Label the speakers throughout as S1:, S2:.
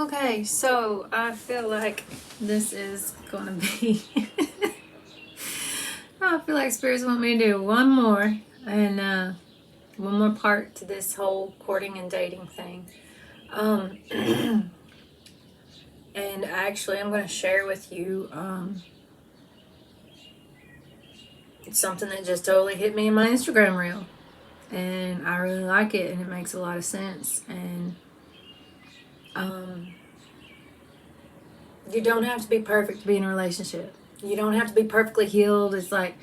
S1: Okay, so I feel like this is gonna be. I feel like spirits want me to do one more and one more part to this whole courting and dating thing. And actually, I'm gonna share with you something that just totally hit me in my Instagram reel, and I really like it, and it makes a lot of sense. And you don't have to be perfect to be in a relationship. You don't have to be perfectly healed. It's like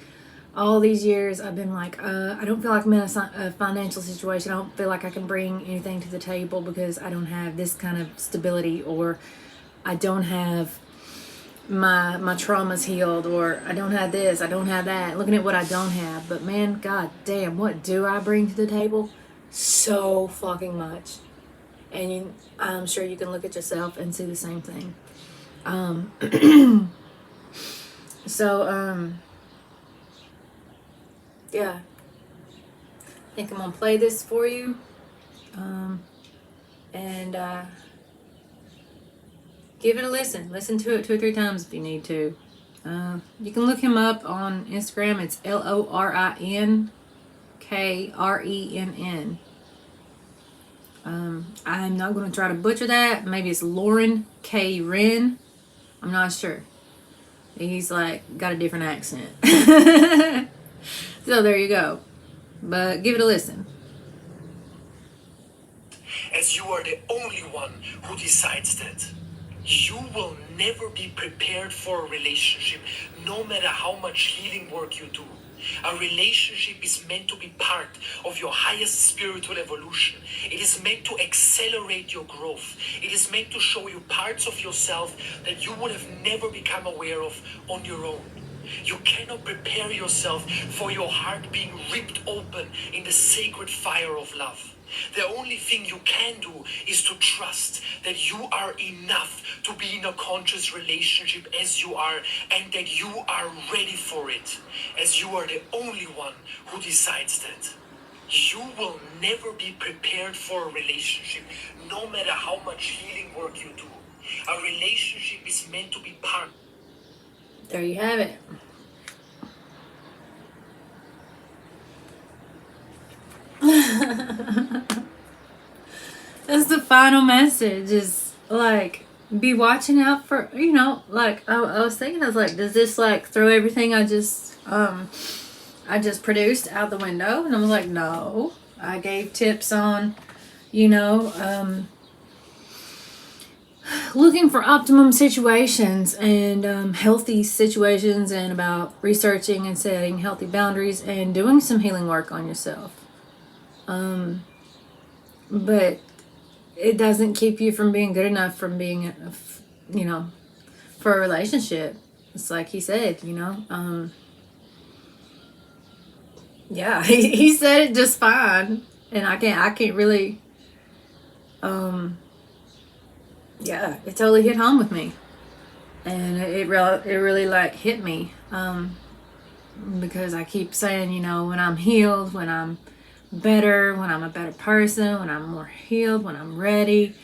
S1: all these years I've been like, I don't feel like I'm in a financial situation. I don't feel like I can bring anything to the table because I don't have this kind of stability, or I don't have my trauma's healed, or I don't have this, I don't have that. Looking at what I don't have. But man, god damn, what do I bring to the table? So fucking much. And I'm sure you can look at yourself and see the same thing. So, yeah. I think I'm gonna play this for you. And give it a listen. Listen to it 2 or 3 times if you need to. You can look him up on Instagram. It's LORINKRENN. I'm not going to try to butcher that. Maybe it's Lauren K. Wren. I'm not sure. He's like got a different accent. So there you go. But give it a listen.
S2: As you are the only one who decides that. You will never be prepared for a relationship, no matter how much healing work you do. A relationship is meant to be part of your highest spiritual evolution. It is meant to accelerate your growth. It is meant to show you parts of yourself that you would have never become aware of on your own. You cannot prepare yourself for your heart being ripped open in the sacred fire of love. The only thing you can do is to trust that you are enough to be in a conscious relationship as you are, and that you are ready for it, as you are the only one who decides that. You will never be prepared for a relationship, no matter how much healing work you do. A relationship is meant to be part.
S1: There you have it. That's the final message, is like, be watching out for, like I was thinking, I was like, does this like throw everything I just produced out the window? And I was like, no. I gave tips on, looking for optimum situations and healthy situations, and about researching and setting healthy boundaries and doing some healing work on yourself. But it doesn't keep you from being good enough, from being, for a relationship. It's like he said, yeah, he said it just fine. And I can't really, yeah, it totally hit home with me. And it really like hit me. Because I keep saying, when I'm healed, when I'm better, when I'm a better person, when I'm more healed, when I'm ready,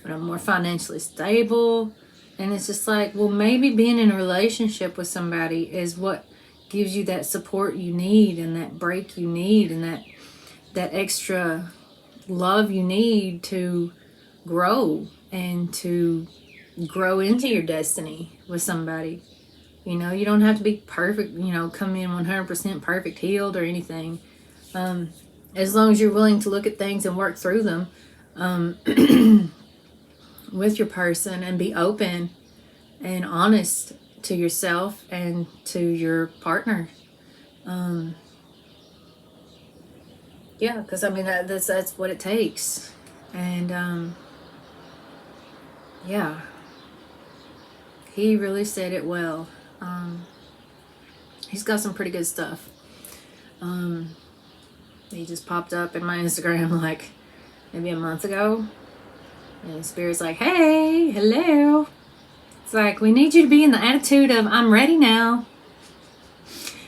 S1: when I'm more financially stable. And it's just like, well, maybe being in a relationship with somebody is what gives you that support you need, and that break you need, and that extra love you need to grow and to grow into your destiny with somebody. You don't have to be perfect, come in 100% perfect, healed, or anything. As long as you're willing to look at things and work through them with your person, and be open and honest to yourself and to your partner. Yeah, because that's what it takes. And yeah, he really said it well. He's got some pretty good stuff. He just popped up in my Instagram like maybe a month ago. And Spirit's like, hey, hello. It's like, we need you to be in the attitude of, I'm ready now.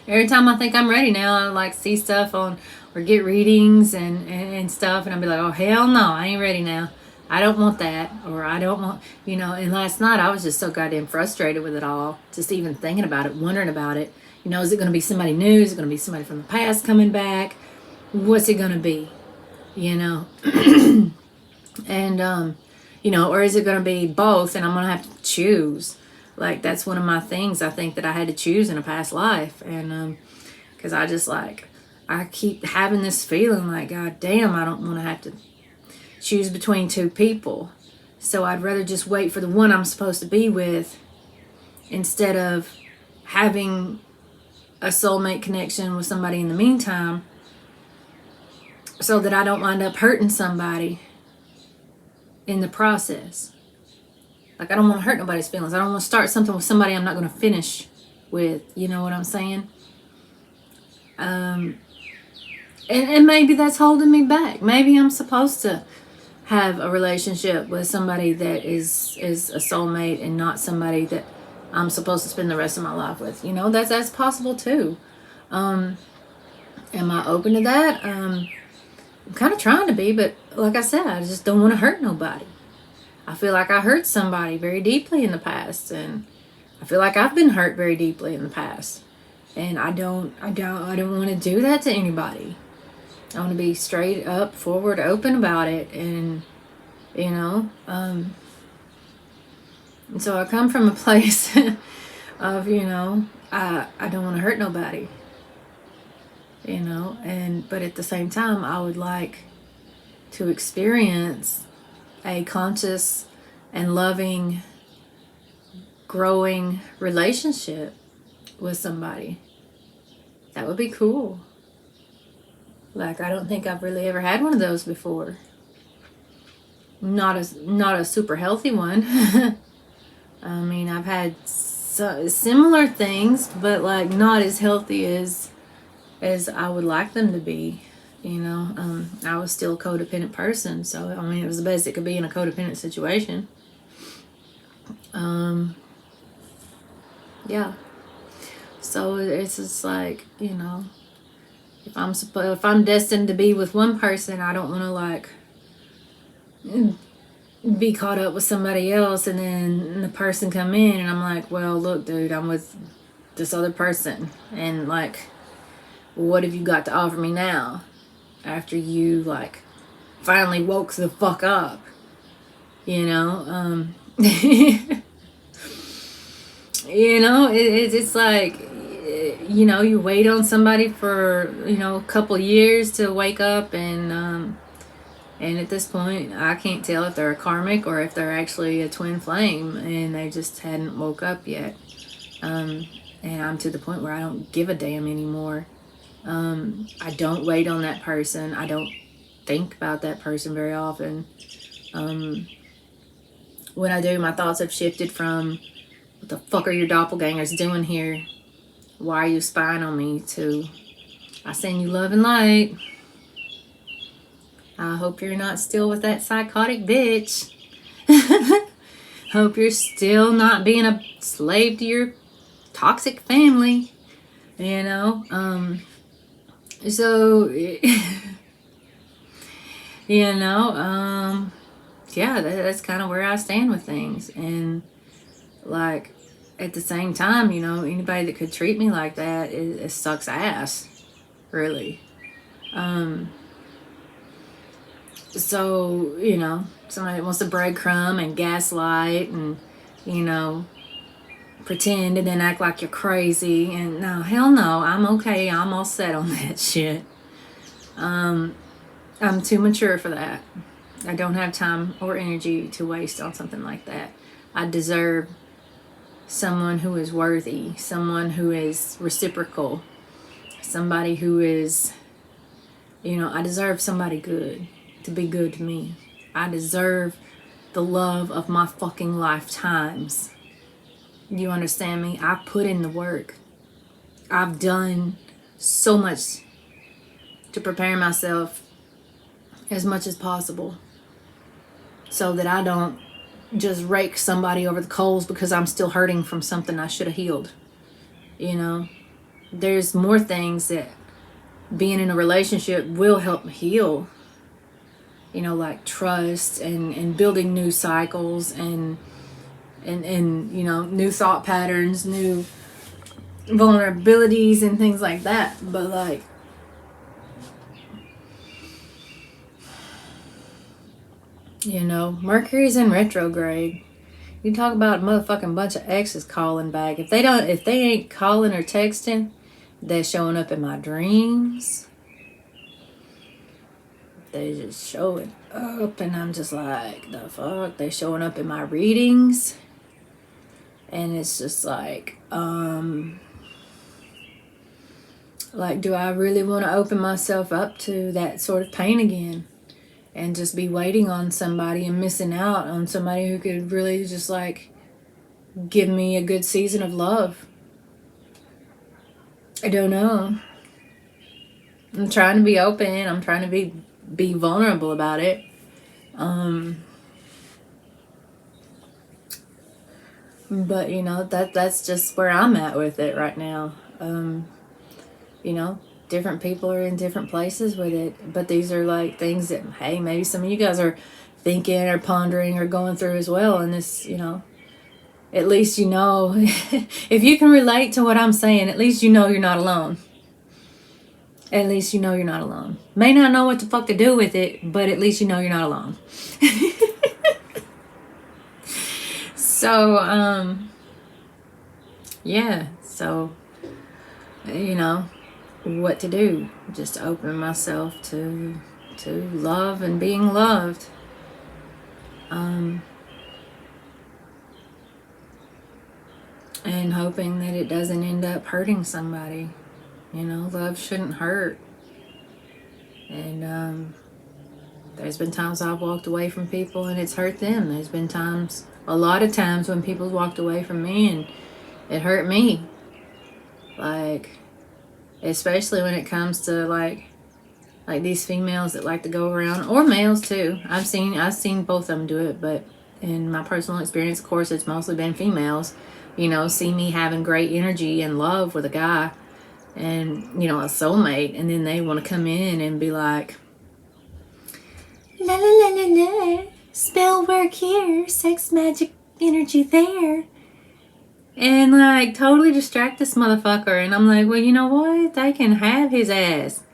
S1: Every time I think I'm ready now, I like see stuff on, or get readings and stuff. And I'll be like, oh, hell no, I ain't ready now. I don't want that, or I don't want, you know. And last night I was just so goddamn frustrated with it all, just even thinking about it, wondering about it. You know, is it going to be somebody new? Is it going to be somebody from the past coming back? What's it going to be? You know, and you know, or is it going to be both? And I'm going to have to choose. Like that's one of my things. I think that I had to choose in a past life, and because I just like I keep having this feeling like, God damn, I don't want to have to choose between two people. So I'd rather just wait for the one I'm supposed to be with instead of having a soulmate connection with somebody in the meantime, so that I don't wind up hurting somebody in the process. Like I don't want to hurt nobody's feelings. I don't want to start something with somebody I'm not going to finish with. You know what I'm saying? And maybe that's holding me back. Maybe I'm supposed to have a relationship with somebody that is a soulmate and not somebody that I'm supposed to spend the rest of my life with. You know, that's possible too. Am I open to that? I'm kind of trying to be, but like I said, I just don't want to hurt nobody. I feel like I hurt somebody very deeply in the past, and I feel like I've been hurt very deeply in the past, and I don't want to do that to anybody. I want to be straight up, forward, open about it, and you know, and so I come from a place of, you know, I don't want to hurt nobody, you know, but at the same time, I would like to experience a conscious and loving, growing relationship with somebody. That would be cool. Like, I don't think I've really ever had one of those before. Not a super healthy one. I mean, I've had similar things, but like not as healthy as I would like them to be. You know, I was still a codependent person, so I mean, it was the best it could be in a codependent situation. Yeah. So it's just like, you know, if I'm destined to be with one person, I don't want to like be caught up with somebody else, and then the person come in and I'm like, well, look, dude, I'm with this other person, and like, what have you got to offer me now after you like finally woke the fuck up, you know? You know, it's like, you know, you wait on somebody for, you know, a couple years to wake up, and at this point, I can't tell if they're a karmic or if they're actually a twin flame and they just hadn't woke up yet. And I'm to the point where I don't give a damn anymore. I don't wait on that person. I don't think about that person very often. When I do, my thoughts have shifted from, what the fuck are your doppelgangers doing here? Why are you spying on me? To, I send you love and light. I hope you're not still with that psychotic bitch. Hope you're still not being a slave to your toxic family. You know? So, you know, yeah, that's kind of where I stand with things. And like, at the same time, you know, anybody that could treat me like that, it sucks ass, really. So, you know, somebody wants to breadcrumb and gaslight and, you know, pretend and then act like you're crazy. And no, hell no, I'm okay. I'm all set on that shit. I'm too mature for that. I don't have time or energy to waste on something like that. I deserve someone who is worthy, someone who is reciprocal, somebody who is, you know, I deserve somebody good to be good to me. I deserve the love of my fucking lifetimes. You understand me? I put in the work. I've done so much to prepare myself as much as possible so that I don't just rake somebody over the coals because I'm still hurting from something I should have healed. You know, there's more things that being in a relationship will help me heal. like trust and building new cycles and new thought patterns, new vulnerabilities and things like that. But like, Mercury's in retrograde. You talk about a motherfucking bunch of exes calling back. If they ain't calling or texting, they're showing up in my dreams. They just showing up, and I'm just like, the fuck? They showing up in my readings, and it's just like, do I really want to open myself up to that sort of pain again? And just be waiting on somebody and missing out on somebody who could really just like give me a good season of love. I don't know. I'm trying to be open. I'm trying to be vulnerable about it. But that's just where I'm at with it right now. Different people are in different places with it, but these are like things that, hey, maybe some of you guys are thinking or pondering or going through as well. And this, at least if you can relate to what I'm saying, at least you're not alone. At least you're not alone. May not know what the fuck to do with it, but at least you're not alone. So, yeah, so, what to do. Just open myself to love and being loved. And hoping that it doesn't end up hurting somebody. Love shouldn't hurt. And there's been times I've walked away from people and it's hurt them. There's been a lot of times when people walked away from me and it hurt me. Like, especially when it comes to like these females that like to go around, or males too. I've seen both of them do it, but in my personal experience, of course, it's mostly been females. See me having great energy and love with a guy, and a soulmate, and then they want to come in and be like, la la la la la, spell work here, sex magic energy there. And like totally distract this motherfucker. And I'm like, well, you know what? They can have his ass.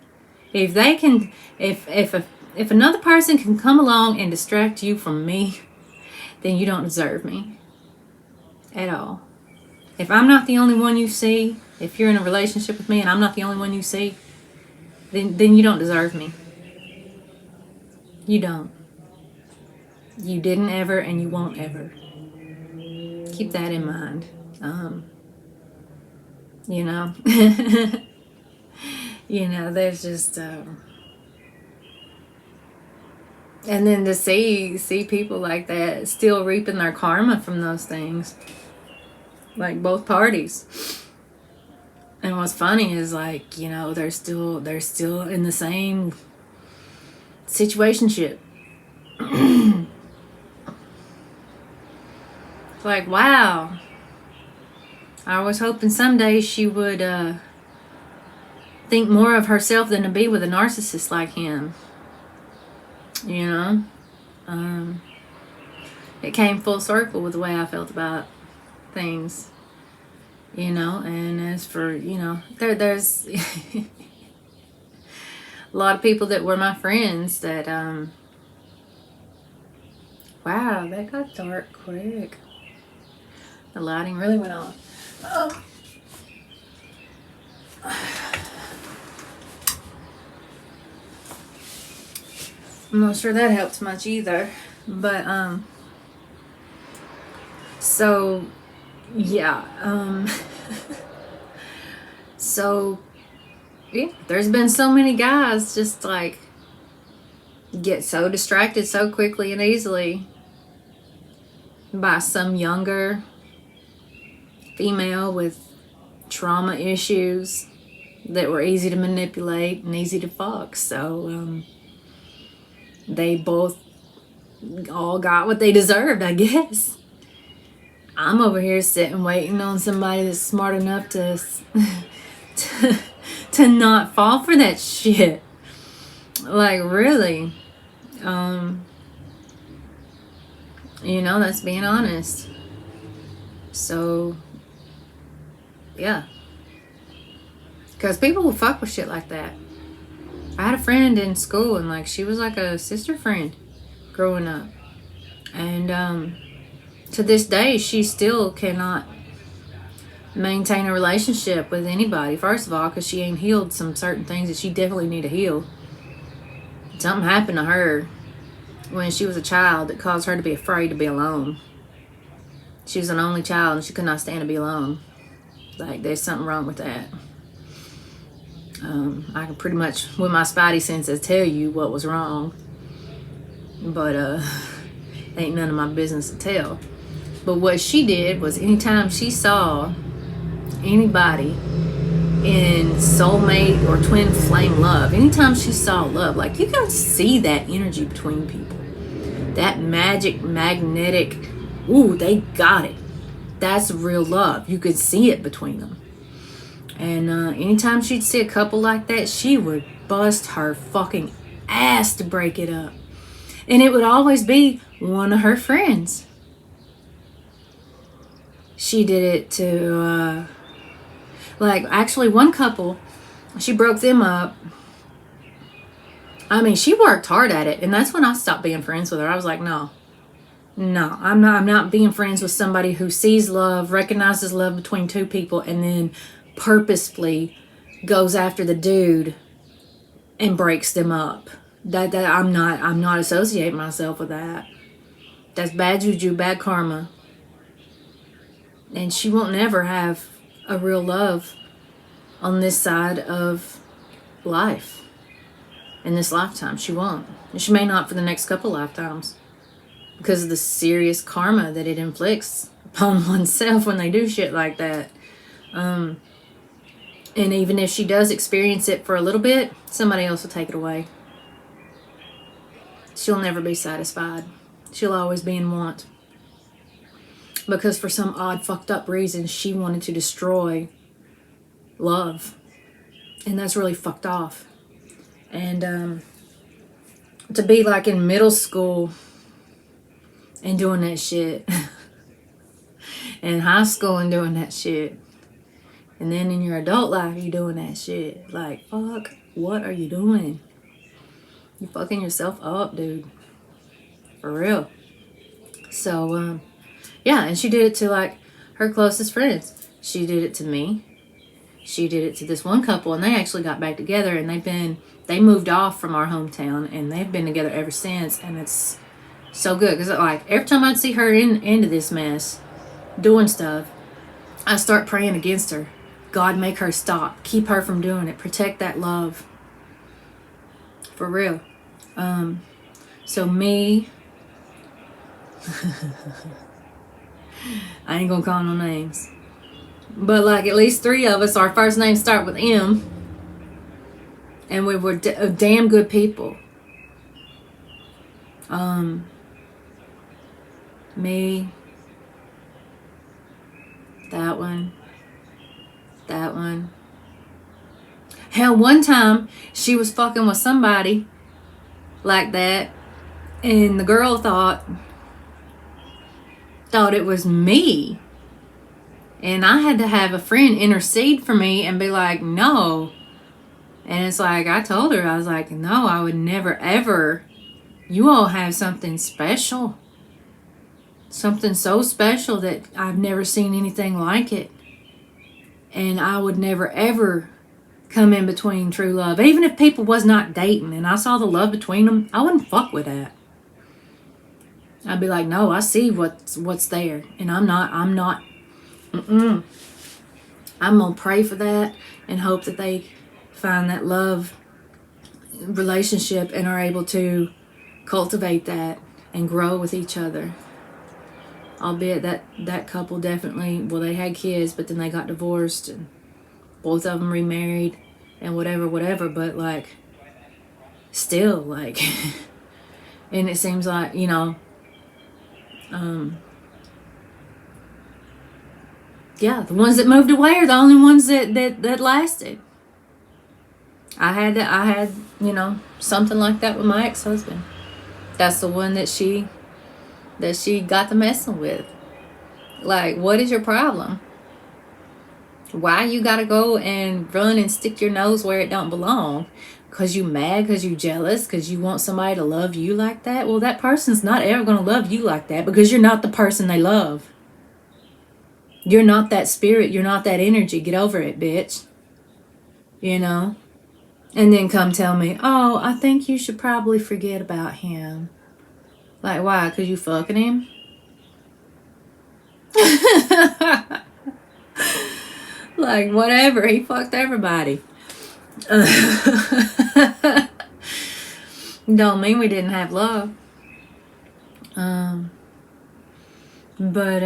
S1: If they can, if another person can come along and distract you from me, then you don't deserve me at all. If I'm not the only one you see, if you're in a relationship with me and I'm not the only one you see, then you don't deserve me. You don't. You didn't ever, and you won't ever. Keep that in mind. There's just, and then to see people like that still reaping their karma from those things, like both parties. And what's funny is like, they're still in the same situationship. It's like, wow. I was hoping someday she would think more of herself than to be with a narcissist like him. It came full circle with the way I felt about things. And as for, there's a lot of people that were my friends that, wow, that got dark quick. The lighting really went on. Oh. I'm not sure that helps much either. But, so, yeah, so, yeah, there's been so many guys just like get so distracted so quickly and easily by some younger female with trauma issues that were easy to manipulate and easy to fuck. So they both all got what they deserved, I guess. I'm over here sitting waiting on somebody that's smart enough to not fall for that shit. Like, really. You know, that's being honest. So, yeah. Because people will fuck with shit like that. I had a friend in school, and like, she was like a sister friend growing up. And to this day, she still cannot maintain a relationship with anybody. First of all, because she ain't healed some certain things that she definitely need to heal. Something happened to her when she was a child that caused her to be afraid to be alone. She was an only child and she could not stand to be alone. Like, there's something wrong with that. I can pretty much, with my spidey senses, tell you what was wrong. But ain't none of my business to tell. But what she did was, anytime she saw anybody in soulmate or twin flame love, anytime she saw love, like, you can see that energy between people. That magic, magnetic, ooh, they got it. That's real love. You could see it between them. And anytime she'd see a couple like that, she would bust her fucking ass to break it up. And it would always be one of her friends. She did it to, like, actually one couple, she broke them up. I mean, she worked hard at it. And that's when I stopped being friends with her. I was like, no, I'm not being friends with somebody who sees love, recognizes love between two people, and then purposefully goes after the dude and breaks them up. That I'm not associating myself with that. That's bad juju, bad karma. And she won't never have a real love on this side of life. In this lifetime, she won't. And she may not for the next couple lifetimes, because of the serious karma that it inflicts upon oneself when they do shit like that. And even if she does experience it for a little bit, somebody else will take it away. She'll never be satisfied. She'll always be in want. Because for some odd, fucked up reason, she wanted to destroy love. And that's really fucked off. And to be like in middle school and doing that shit. In high school and doing that shit. And then in your adult life, you're doing that shit. Like, fuck, what are you doing? You fucking yourself up, dude. For real. So, yeah, and she did it to, like, her closest friends. She did it to me. She did it to this one couple, and they actually got back together, and they moved off from our hometown, and they've been together ever since, and it's so good. Because, like, every time I'd see her into this mess, doing stuff, I start praying against her. God, make her stop. Keep her from doing it. Protect that love. For real. So me... I ain't gonna call no names. But, like, at least 3 of us, our first names start with M. And we were damn good people. Me... That one. Hell, one time she was fucking with somebody like that, and the girl thought it was me. And I had to have a friend intercede for me and be like, no. And it's like, I told her, I was like, no, I would never, ever. You all have something special. Something so special that I've never seen anything like it. And I would never, ever come in between true love. Even if people was not dating and I saw the love between them, I wouldn't fuck with that. I'd be like, no, I see what's there. And I'm not. I'm going to pray for that and hope that they find that love relationship and are able to cultivate that and grow with each other. Albeit that couple definitely, well, they had kids, but then they got divorced and both of them remarried and whatever. But, like, still, like, and it seems like, you know, yeah, the ones that moved away are the only ones that lasted. I had, you know, something like that with my ex-husband. That's the one that she got to messing with. Like, what is your problem? Why you gotta go and run and stick your nose where it don't belong? Because you mad, because you jealous, because you want somebody to love you like that? Well, that person's not ever going to love you like that, because you're not the person they love. You're not that spirit. You're not that energy. Get over it, bitch. You know? And then come tell me, oh, I think you should probably forget about him. Like, why? Because you fucking him? Like, whatever. He fucked everybody. Don't mean we didn't have love. But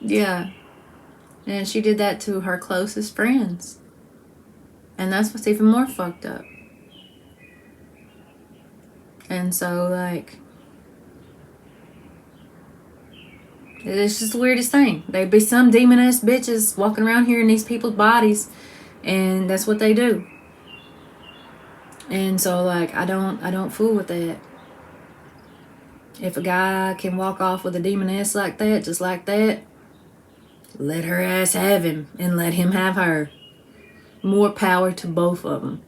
S1: yeah. And she did that to her closest friends. And that's what's even more fucked up. And so, like, it's just the weirdest thing. There'd be some demon-ass bitches walking around here in these people's bodies, and that's what they do. And so, like, I don't fool with that. If a guy can walk off with a demon-ass like that, just like that, let her ass have him, and let him have her. More power to both of them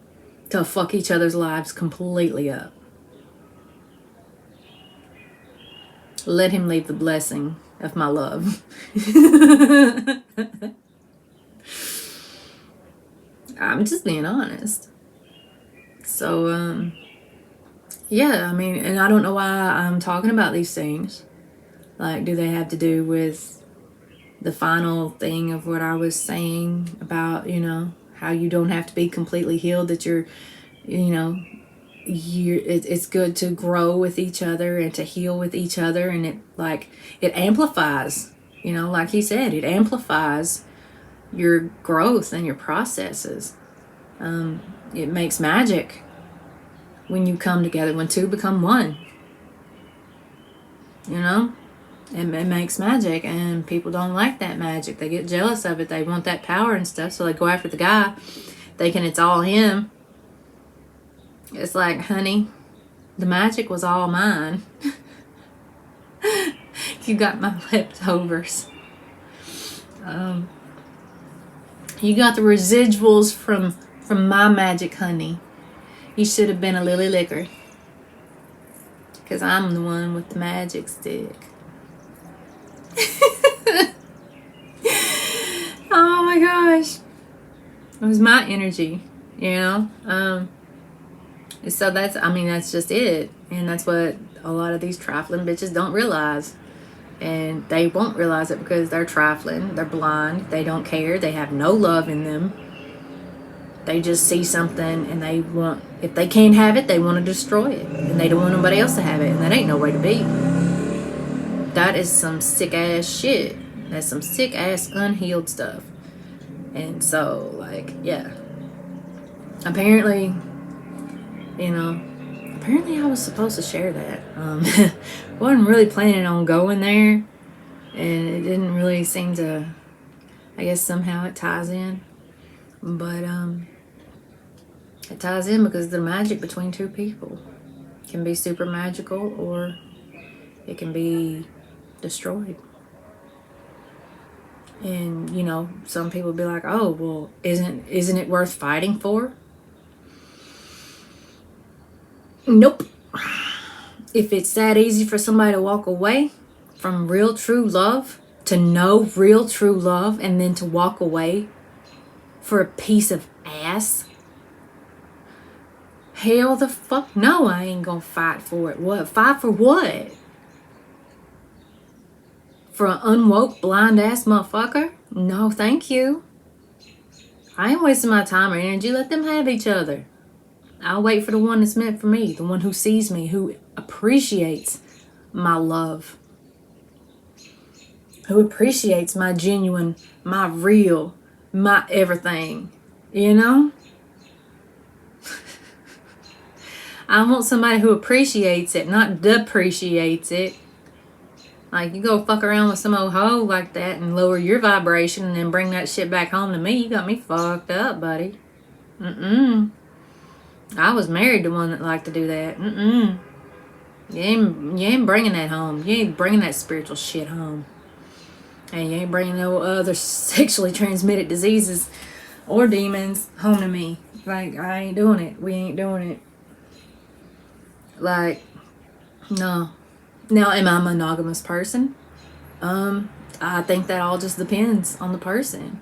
S1: to fuck each other's lives completely up. Let him leave the blessing of my love. I'm just being honest. So, yeah, I mean, and I don't know why I'm talking about these things. Like, do they have to do with the final thing of what I was saying about, you know, how you don't have to be completely healed, that you're, you know, it's good to grow with each other and to heal with each other, and it amplifies, you know, like he said, it amplifies your growth and your processes. It makes magic when you come together, when two become one, you know. It makes magic, and people don't like that magic. They get jealous of it. They want that power and stuff, so they go after the guy thinking it's all him. It's like, honey, the magic was all mine. You got my leftovers. You got the residuals from my magic, honey. You should have been a lily liquor, because I'm the one with the magic stick. Oh my gosh. It was my energy, you know? So that's just it. And that's what a lot of these trifling bitches don't realize. And they won't realize it because they're trifling, they're blind, they don't care, they have no love in them. They just see something and if they can't have it, they want to destroy it. And they don't want nobody else to have it. And that ain't no way to be. That is some sick ass shit. That's some sick ass unhealed stuff. And so, like, yeah. Apparently I was supposed to share that. Wasn't really planning on going there. And it didn't really seem to, I guess somehow it ties in. But it ties in because the magic between two people can be super magical, or it can be destroyed. And, you know, some people be like, oh, well, isn't it worth fighting for? Nope. If it's that easy for somebody to walk away from real true love, to know real true love, and then to walk away for a piece of ass, hell the fuck no, I ain't gonna fight for it. What? Fight for what? For an unwoke, blind ass motherfucker? No, thank you. I ain't wasting my time or energy. Let them have each other. I'll wait for the one that's meant for me, the one who sees me, who appreciates my love, who appreciates my genuine, my real, my everything, you know? I want somebody who appreciates it, not depreciates it. Like, you go fuck around with some old hoe like that and lower your vibration and then bring that shit back home to me, you got me fucked up, buddy. I was married to one that liked to do that. Mm-mm. You ain't bringing that home. You ain't bringing that spiritual shit home. And you ain't bringing no other sexually transmitted diseases or demons home to me. Like, I ain't doing it. We ain't doing it. Like, no. Now, am I a monogamous person? I think that all just depends on the person.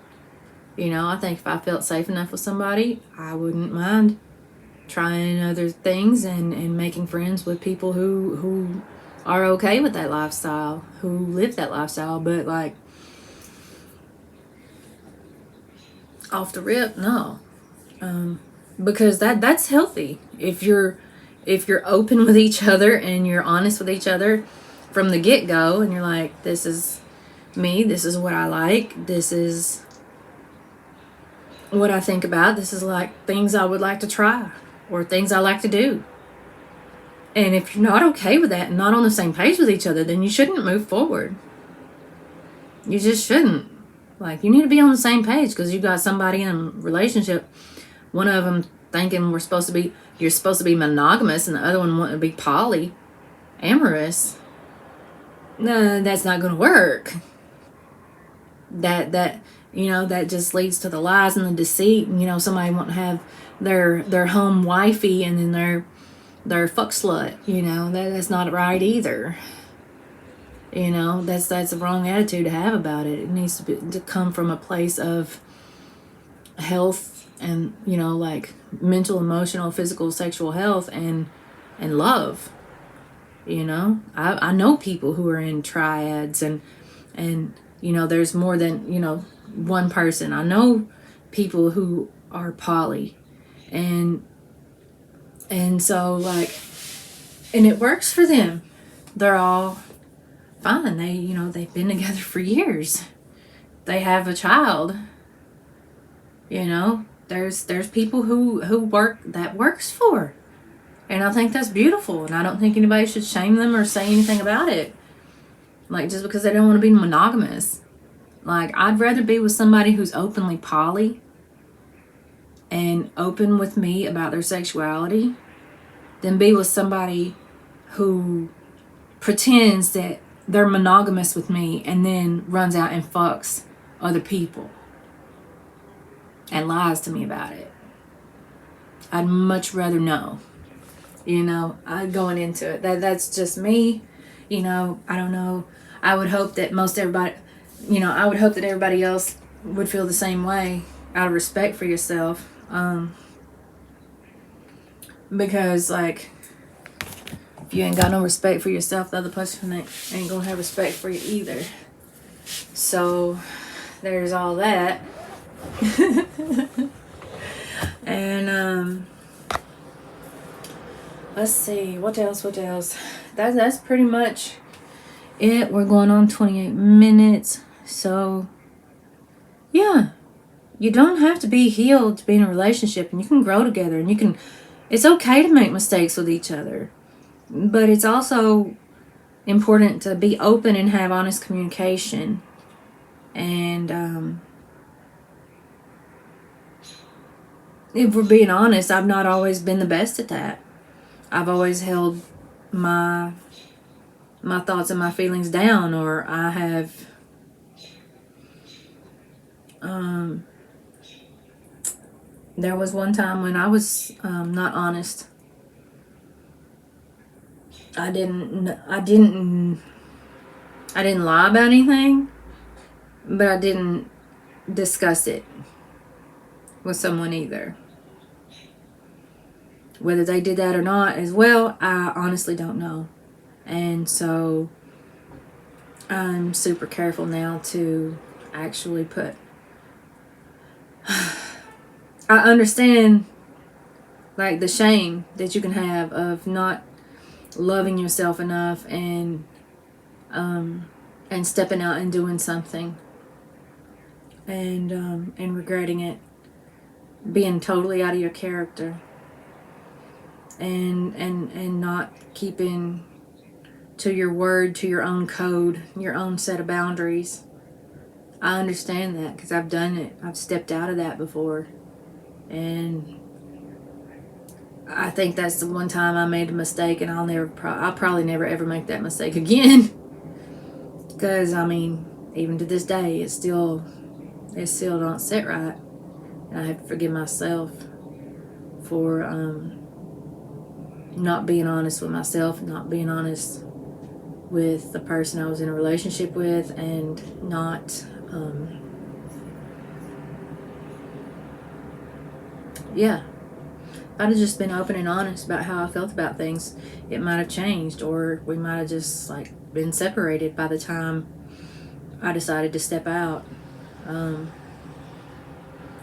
S1: You know, I think if I felt safe enough with somebody, I wouldn't mind trying other things and making friends with people who are okay with that lifestyle, who live that lifestyle. But like, off the rip, no. Because that's healthy. If you're open with each other and you're honest with each other from the get-go, and you're like, this is me, this is what I like, this is what I think about, this is like things I would like to try or things I like to do. And if you're not okay with that and not on the same page with each other, then you shouldn't move forward. You just shouldn't. Like, you need to be on the same page, because you got somebody in a relationship, one of them thinking you're supposed to be monogamous, and the other one wanting to be polyamorous. No, that's not going to work. That that just leads to the lies and the deceit. And somebody want to have their home wifey, and then their fuck slut. That's not right either. That's the wrong attitude to have about it. It needs to come from a place of health and like mental, emotional, physical, sexual health and love. I know people who are in triads and there's more than one person. I know people who are poly, and so like, and it works for them. They're all fine. They've been together for years. They have a child. There's people who works for. And I think that's beautiful. And I don't think anybody should shame them or say anything about it. Like, just because they don't want to be monogamous. Like, I'd rather be with somebody who's openly poly and open with me about their sexuality than be with somebody who pretends that they're monogamous with me and then runs out and fucks other people and lies to me about it. I'd much rather know. Going into it. That's just me. I don't know. I would hope that I would hope that everybody else would feel the same way, out of respect for yourself. Because, like, if you ain't got no respect for yourself, the other person ain't gonna have respect for you either. So, there's all that. And, let's see, what else? That's pretty much it. We're going on 28 minutes. So, yeah. You don't have to be healed to be in a relationship, and you can grow together, and it's okay to make mistakes with each other. But it's also important to be open and have honest communication. And, if we're being honest, I've not always been the best at that. I've always held my thoughts and my feelings down, or I have there was one time when I was not honest. I didn't lie about anything, but I didn't discuss it with someone either. Whether they did that or not as well, I honestly don't know. And so I'm super careful now to actually put... I understand, like, the shame that you can have of not loving yourself enough and stepping out and doing something and regretting it, being totally out of your character, and not keeping to your word, to your own code, your own set of boundaries. I understand that because I've done it. I've stepped out of that before, and I think that's the one time I made a mistake, and I'll probably never ever make that mistake again. Because I mean, even to this day, it still don't sit right, and I have to forgive myself for not being honest with myself, not being honest with the person I was in a relationship with, and not yeah. If I'd have just been open and honest about how I felt about things, it might have changed, or we might have just like been separated by the time I decided to step out.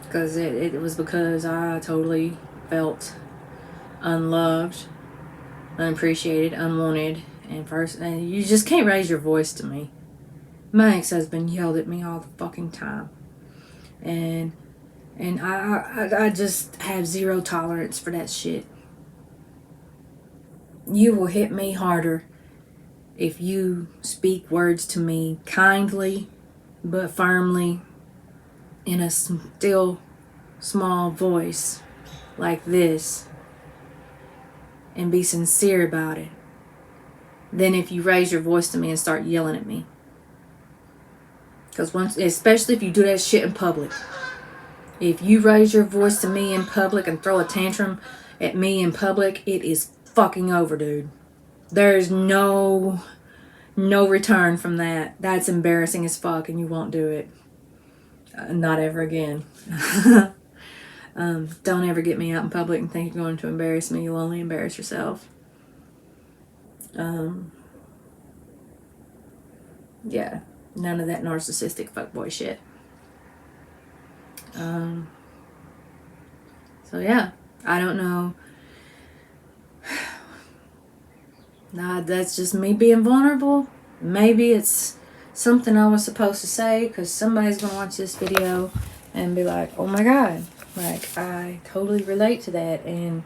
S1: Because it was because I totally felt unloved, unappreciated, unwanted, and you just can't raise your voice to me. My ex-husband yelled at me all the fucking time, and I just have zero tolerance for that shit. You will hit me harder if you speak words to me kindly but firmly in a still small voice like this, and be sincere about it, than if you raise your voice to me and start yelling at me. Because especially if you do that shit in public. If you raise your voice to me in public and throw a tantrum at me in public, it is fucking over, dude. There's no return from that. That's embarrassing as fuck, and you won't do it. Not ever again. Don't ever get me out in public and think you're going to embarrass me. You'll only embarrass yourself. Yeah, none of that narcissistic fuckboy shit. So yeah, I don't know. Nah, that's just me being vulnerable. Maybe it's something I was supposed to say, because somebody's gonna watch this video and be like, oh my god, like I totally relate to that. And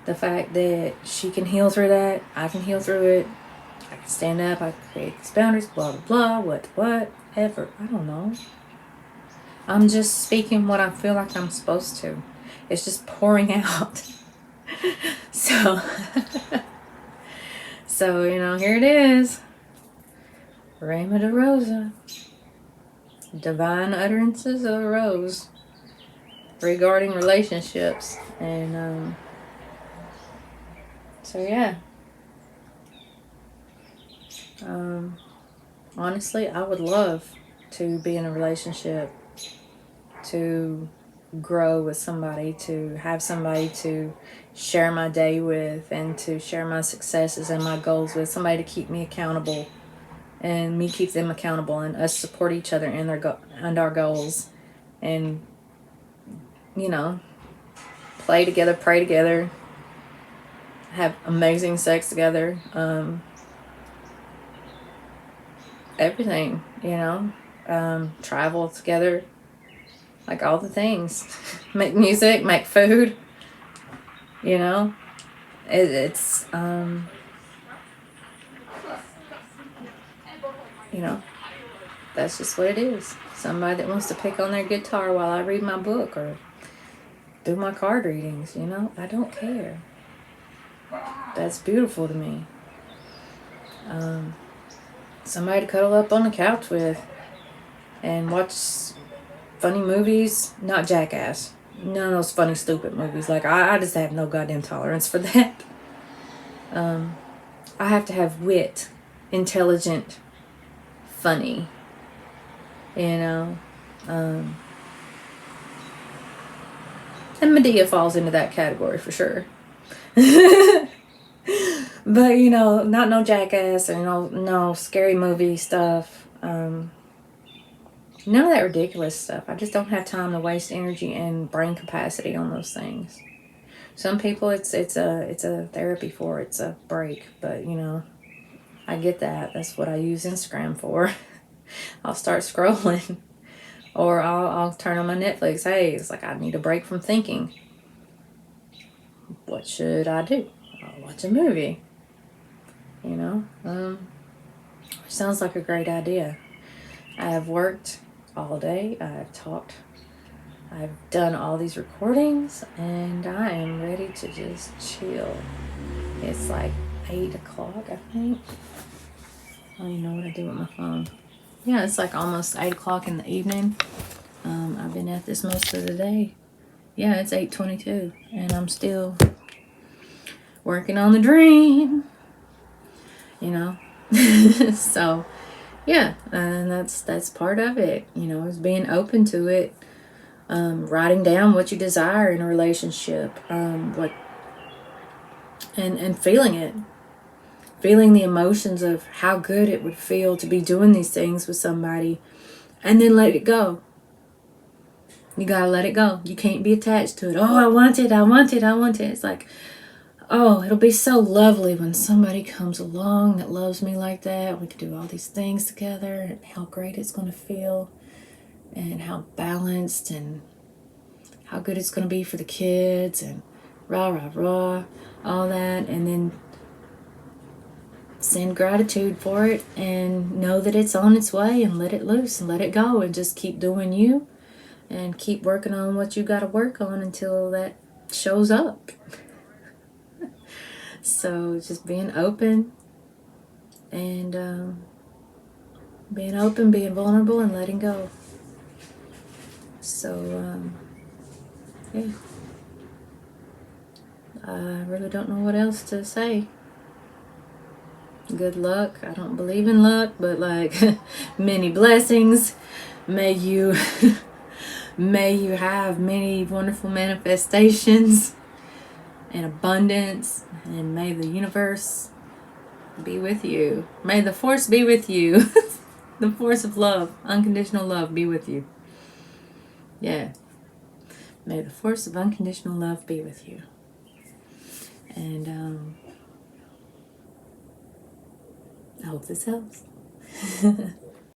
S1: the fact that she can heal through that, I can heal through it. I can stand up, I can create these boundaries, blah blah blah, whatever. I don't know. I'm just speaking what I feel like I'm supposed to. It's just pouring out. So so, here it is. Rama de Rosa. Divine utterances of a rose regarding relationships. And so yeah. Honestly, I would love to be in a relationship, to grow with somebody, to have somebody to share my day with, and to share my successes and my goals with, somebody to keep me accountable and me keep them accountable, and us support each other in and our goals, and play together, pray together, have amazing sex together, everything, travel together, like all the things. Make music, make food, it's that's just what it is. Somebody that wants to pick on their guitar while I read my book or do my card readings, I don't care. That's beautiful to me. Somebody to cuddle up on the couch with and watch funny movies, not Jackass. None of those funny, stupid movies. Like, I just have no goddamn tolerance for that. I have to have wit, intelligent, funny, and Medea falls into that category for sure. But, not no Jackass or no scary movie stuff. None of that ridiculous stuff. I just don't have time to waste energy and brain capacity on those things. Some people, it's a therapy for, it's a break. But, I get that. That's what I use Instagram for. I'll start scrolling. Or I'll turn on my Netflix. Hey, it's like I need a break from thinking. What should I do? I'll watch a movie. Which sounds like a great idea. I have worked all day. I have talked I've done all these recordings and I am ready to just chill. It's like 8 o'clock, I think. I don't even know what I do with my phone. Yeah, it's like almost 8 o'clock in the evening. I've been at this most of the day. Yeah, it's 8:22 and I'm still working on the dream, you know. So yeah, and that's part of it, you know, is being open to it. Writing down what you desire in a relationship, what and feeling it, feeling the emotions of how good it would feel to be doing these things with somebody, and then let it go. You gotta let it go. You can't be attached to it. Oh, I want it, I want it, I want it. It's like, oh, it'll be so lovely when somebody comes along that loves me like that. We could do all these things together, and how great it's going to feel, and how balanced, and how good it's going to be for the kids, and rah, rah, rah, all that. And then send gratitude for it and know that it's on its way and let it loose and let it go and just keep doing you and keep working on what you got to work on until that shows up. So just being open and being open, being vulnerable, and letting go. So yeah, I really don't know what else to say. Good luck. I don't believe in luck, but like many blessings. May you may you have many wonderful manifestations and abundance, and may the universe be with you. May the force be with you. The force of love, unconditional love, be with you. Yeah. May the force of unconditional love be with you. And I hope this helps.